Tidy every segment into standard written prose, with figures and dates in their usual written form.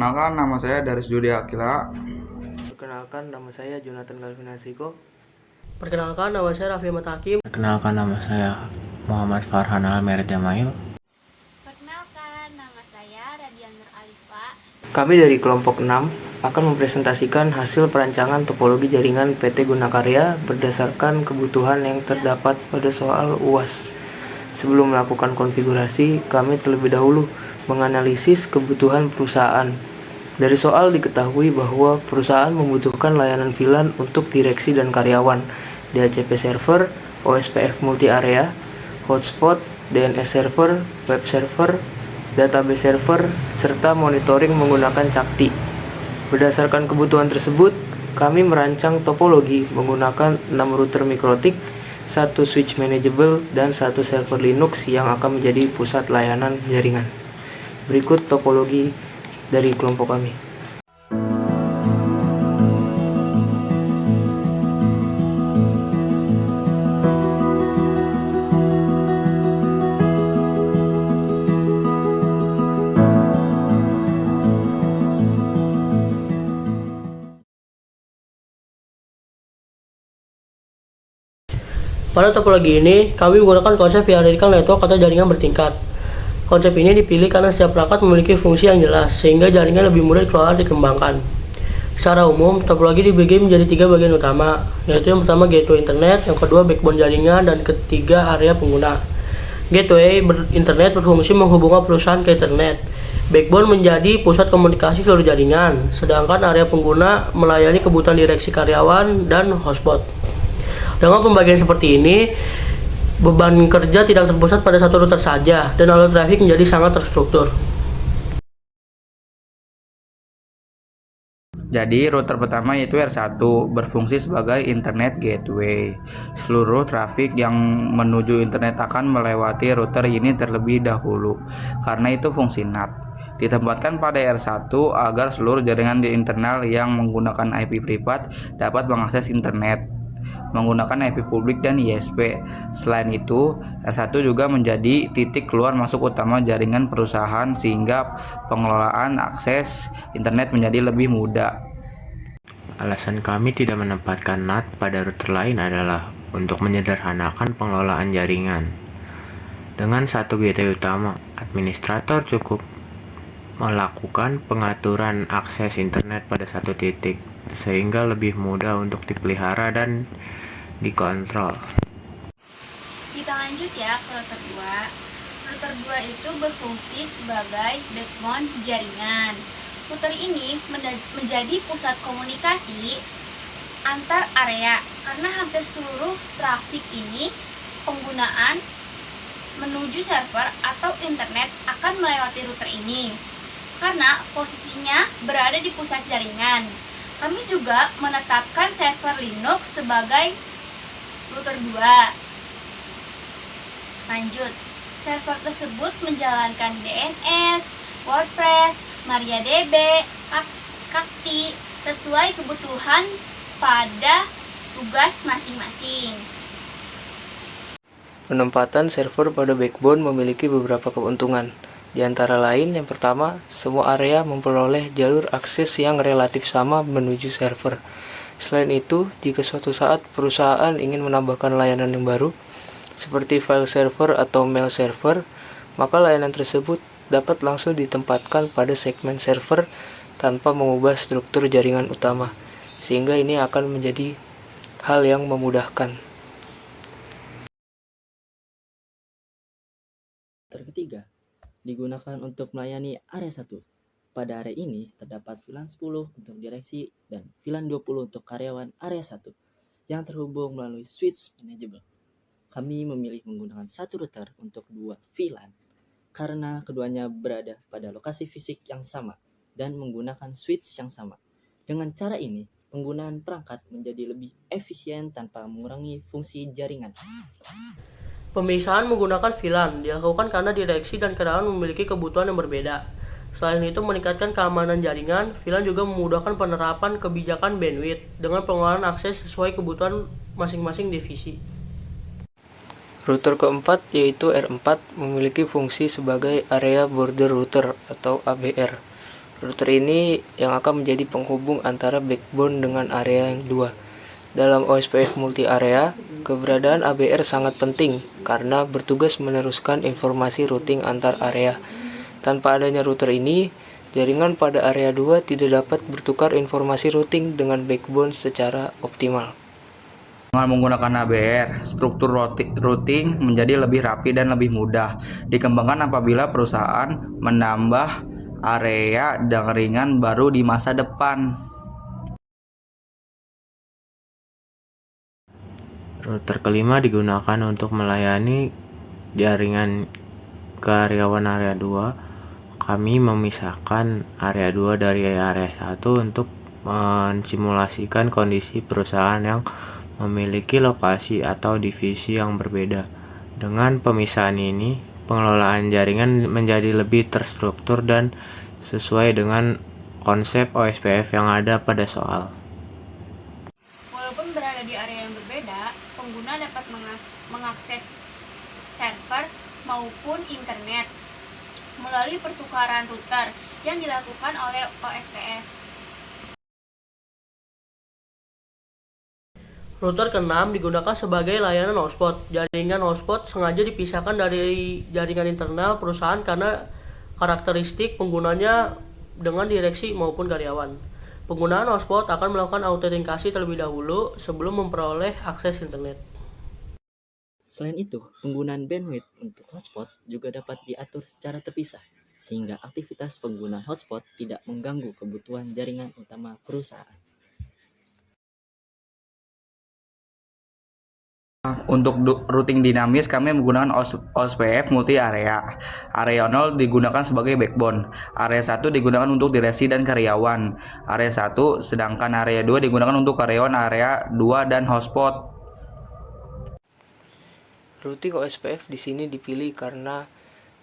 Perkenalkan, nama saya Daris Judi Akila. Perkenalkan, nama saya Jonathan Galvin Asiko. Perkenalkan, nama saya Raffi Ahmad Hakim. Perkenalkan, nama saya Muhammad Farhan Al-Mered Jamail. Perkenalkan, nama saya Radian Nur Alifa. Kami dari kelompok 6 akan mempresentasikan hasil perancangan topologi jaringan PT Gunakarya berdasarkan kebutuhan yang terdapat pada soal UAS. Sebelum melakukan konfigurasi, kami terlebih dahulu menganalisis kebutuhan perusahaan. Dari soal diketahui bahwa perusahaan membutuhkan layanan VLAN untuk direksi dan karyawan, DHCP server, OSPF multi area, hotspot, DNS server, web server, database server, serta monitoring menggunakan Cakti. Berdasarkan kebutuhan tersebut, kami merancang topologi menggunakan 6 router mikrotik, 1 switch manageable, dan 1 server Linux yang akan menjadi pusat layanan jaringan. Berikut topologi dari kelompok kami. Pada topologi ini, kami menggunakan konsep hierarchical network atau jaringan bertingkat. Konsep ini dipilih karena setiap perangkat memiliki fungsi yang jelas, sehingga jaringan lebih mudah dikelola dan dikembangkan. Secara umum, topologi dibagi menjadi 3 bagian utama, yaitu yang pertama gateway internet, yang kedua backbone jaringan, dan ketiga area pengguna. Gateway internet berfungsi menghubungkan perusahaan ke internet. Backbone menjadi pusat komunikasi seluruh jaringan, sedangkan area pengguna melayani kebutuhan direksi karyawan dan hotspot. Dengan pembagian seperti ini, beban kerja tidak terpusat pada satu router saja, dan alur traffic menjadi sangat terstruktur. Jadi router pertama yaitu R1 berfungsi sebagai internet gateway. Seluruh trafik yang menuju internet akan melewati router ini terlebih dahulu. Karena itu fungsi NAT ditempatkan pada R1 agar seluruh jaringan di internal yang menggunakan IP privat dapat mengakses internet menggunakan IP publik dan ISP. Selain itu, R1 juga menjadi titik keluar masuk utama jaringan perusahaan sehingga pengelolaan akses internet menjadi lebih mudah. Alasan kami tidak menempatkan NAT pada router lain adalah untuk menyederhanakan pengelolaan jaringan. Dengan satu gateway utama, administrator cukup melakukan pengaturan akses internet pada satu titik, sehingga lebih mudah untuk dipelihara dan dikontrol. Kita lanjut ya ke router 2. Router 2 itu berfungsi sebagai backbone jaringan. Router ini menjadi pusat komunikasi antar area karena hampir seluruh trafik ini penggunaan menuju server atau internet akan melewati router ini karena posisinya berada di pusat jaringan. Kami juga menetapkan server Linux sebagai router 2. Lanjut, server tersebut menjalankan DNS, WordPress, MariaDB, Cakti sesuai kebutuhan pada tugas masing-masing. Penempatan server pada backbone memiliki beberapa keuntungan. Di antara lain, yang pertama, semua area memperoleh jalur akses yang relatif sama menuju server. Selain itu, jika suatu saat perusahaan ingin menambahkan layanan yang baru, seperti file server atau mail server, maka layanan tersebut dapat langsung ditempatkan pada segmen server tanpa mengubah struktur jaringan utama, sehingga ini akan menjadi hal yang memudahkan. Ketiga, digunakan untuk melayani area 1. Pada area ini terdapat VLAN 10 untuk direksi dan VLAN 20 untuk karyawan area 1 yang terhubung melalui switch manageable. Kami memilih menggunakan satu router untuk 2 VLAN karena keduanya berada pada lokasi fisik yang sama dan menggunakan switch yang sama. Dengan cara ini, penggunaan perangkat menjadi lebih efisien tanpa mengurangi fungsi jaringan. Pemisahan menggunakan VLAN dilakukan karena direksi dan karyawan memiliki kebutuhan yang berbeda. Selain itu, meningkatkan keamanan jaringan, VLAN juga memudahkan penerapan kebijakan bandwidth dengan pengelolaan akses sesuai kebutuhan masing-masing divisi. Router keempat yaitu R4 memiliki fungsi sebagai Area Border Router atau ABR. Router ini yang akan menjadi penghubung antara backbone dengan area yang dua. Dalam OSPF multi-area, keberadaan ABR sangat penting karena bertugas meneruskan informasi routing antar area. Tanpa adanya router ini, jaringan pada area 2 tidak dapat bertukar informasi routing dengan backbone secara optimal. Dengan menggunakan ABR, struktur routing menjadi lebih rapi dan lebih mudah dikembangkan apabila perusahaan menambah area jaringan baru di masa depan. Router kelima digunakan untuk melayani jaringan karyawan area 2. Kami memisahkan area 2 dari area 1 untuk mensimulasikan kondisi perusahaan yang memiliki lokasi atau divisi yang berbeda. Dengan pemisahan ini, pengelolaan jaringan menjadi lebih terstruktur dan sesuai dengan konsep OSPF yang ada pada soal. Walaupun berada di area yang berbeda, pengguna dapat mengakses server maupun internet melalui pertukaran router yang dilakukan oleh OSPF. Router ke-6 digunakan sebagai layanan hotspot. Jaringan hotspot sengaja dipisahkan dari jaringan internal perusahaan karena karakteristik penggunanya dengan direksi maupun karyawan. Penggunaan hotspot akan melakukan autentikasi terlebih dahulu sebelum memperoleh akses internet. Selain itu, penggunaan bandwidth untuk hotspot juga dapat diatur secara terpisah, sehingga aktivitas penggunaan hotspot tidak mengganggu kebutuhan jaringan utama perusahaan. Untuk routing dinamis, kami menggunakan OSPF multi-area. Area 0 digunakan sebagai backbone. Area 1 digunakan untuk direksi dan karyawan. Area 1, sedangkan area 2 digunakan untuk karyawan area 2 dan hotspot. Routing OSPF di sini dipilih karena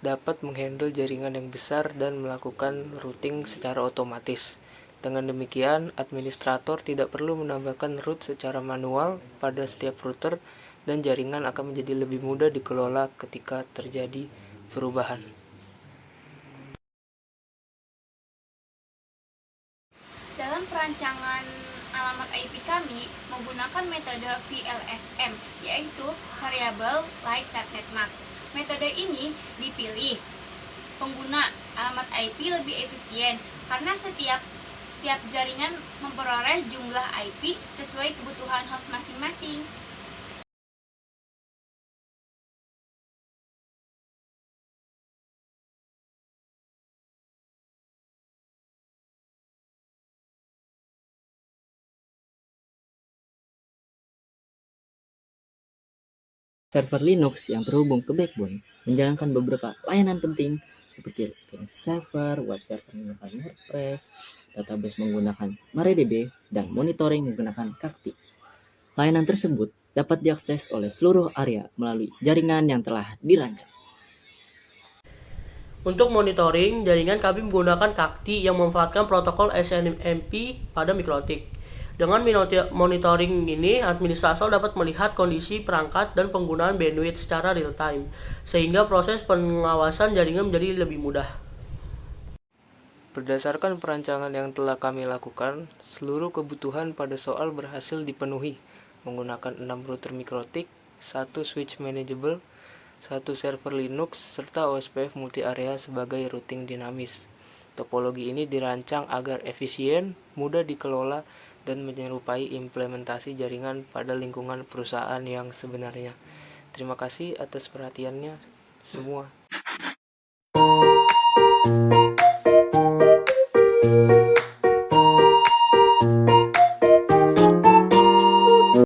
dapat menghandle jaringan yang besar dan melakukan routing secara otomatis. Dengan demikian, administrator tidak perlu menambahkan route secara manual pada setiap router dan jaringan akan menjadi lebih mudah dikelola ketika terjadi perubahan. Dalam perancangan alamat IP kami menggunakan metode VLSM, yaitu Variable Light Charted Max. Metode ini dipilih pengguna alamat IP lebih efisien karena setiap jaringan memperoleh jumlah IP sesuai kebutuhan host masing-masing. Server Linux yang terhubung ke backbone menjalankan beberapa layanan penting seperti VNS server, web server menggunakan WordPress, database menggunakan MariaDB, dan monitoring menggunakan Cacti. Layanan tersebut dapat diakses oleh seluruh area melalui jaringan yang telah dirancang. Untuk monitoring jaringan, kami menggunakan Cacti yang memanfaatkan protokol SNMP pada MikroTik. Dengan monitoring ini, administrator dapat melihat kondisi perangkat dan penggunaan bandwidth secara real-time, sehingga proses pengawasan jaringan menjadi lebih mudah. Berdasarkan perancangan yang telah kami lakukan, seluruh kebutuhan pada soal berhasil dipenuhi menggunakan 6 router MikroTik, 1 switch manageable, 1 server Linux, serta OSPF multi-area sebagai routing dinamis. Topologi ini dirancang agar efisien, mudah dikelola, dan menyerupai implementasi jaringan pada lingkungan perusahaan yang sebenarnya. Terima kasih atas perhatiannya semua.